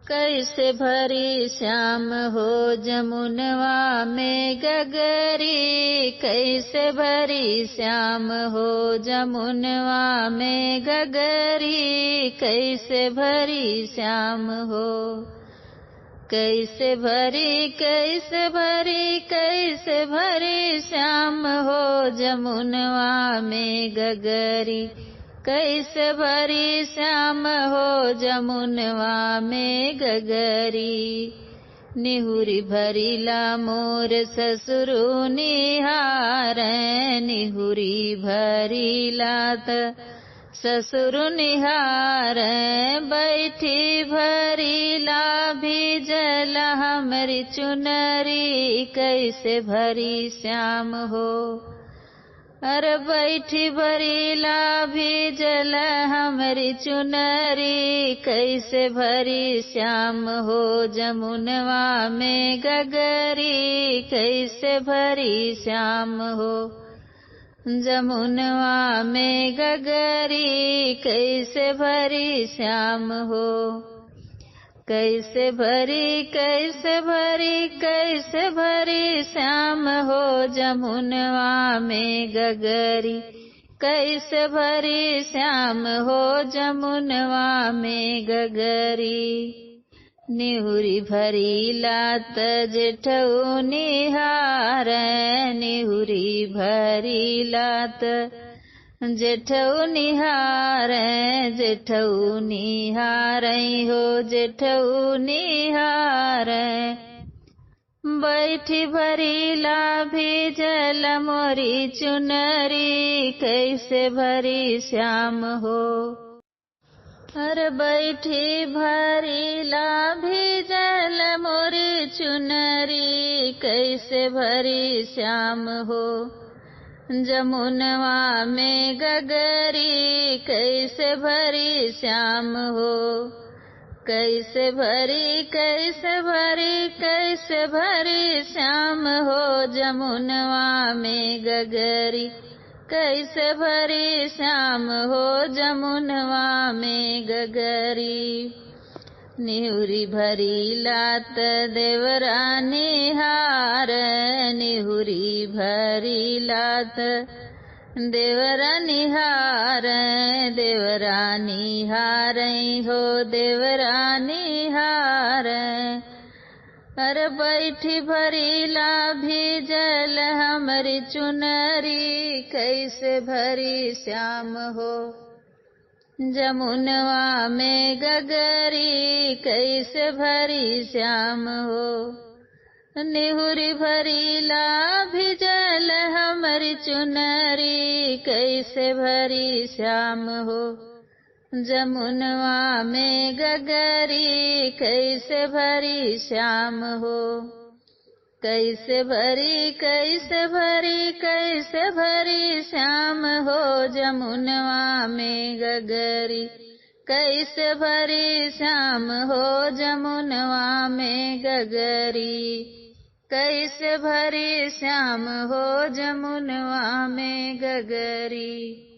कैसे भरी श्याम हो जमुनवा में गगरी, कैसे भरी श्याम हो जमुनवा में गगरी, कैसे भरी श्याम हो। कैसे भरी कैसे भरी कैसे भरी श्याम हो जमुनवा में गगरी, कैसे भरी श्याम हो जमुनवा में गगरी। निहुरी भरीला मोर ससुरु निहारै, निहुरी भरीला त ससुरु निहारै। बैठी भरीला भिजल हमरी चुनरी, कैसे भरी श्याम हो। अरे बैठी भरीला भिजल हमरी चुनरी, कैसे भरी श्याम हो जमुनवा में गगरी, कैसे भरी श्याम हो जमुनवा में गगरी, कैसे भरी श्याम हो। कैसे भरी कैसे भरी कैसे भरी श्याम हो जमुनवा में गगरी, कैसे भरी श्याम हो जमुनवा में गगरी। निहुरी भरीला त जेठऊ निहारै, निहुरी भरीला त जेठऊ निहारै, जेठऊ निहारै हो जेठऊ निहारै। बैठी भरीला भिजल मोरी चुनरी, कैसे भरी श्याम हो। अरे बैठी भरीला भिजल मोरी चुनरी, कैसे भरी श्याम हो जमुनवा में गगरी, कैसे भरी श्याम हो। कैसे भरी कैसे भरी कैसे भरी श्याम हो जमुनवा में गगरी, कैसे भरी श्याम हो जमुनवा में गगरी। निहुरी भरीला त देवरा निहारै, निहुरी भरीला त देवरा निहारै, देवरा निहारै हो देवरा निहारै। अरे बैठी भरीला भिजल हमरी चुनरी, कैसे भरी श्याम हो जमुनवा में गगरी, कैसे भरी श्याम हो। निहुरी भरीला भिजल हमरी चुनरी, कैसे भरी श्याम हो जमुनवा में गगरी, कैसे भरी श्याम हो। कैसे भरी कैसे भरी कैसे भरी श्याम हो जमुनवा में गगरी, कैसे भरी श्याम हो जमुनवा में गगरी, कैसे भरी श्याम हो जमुनवा में गगरी।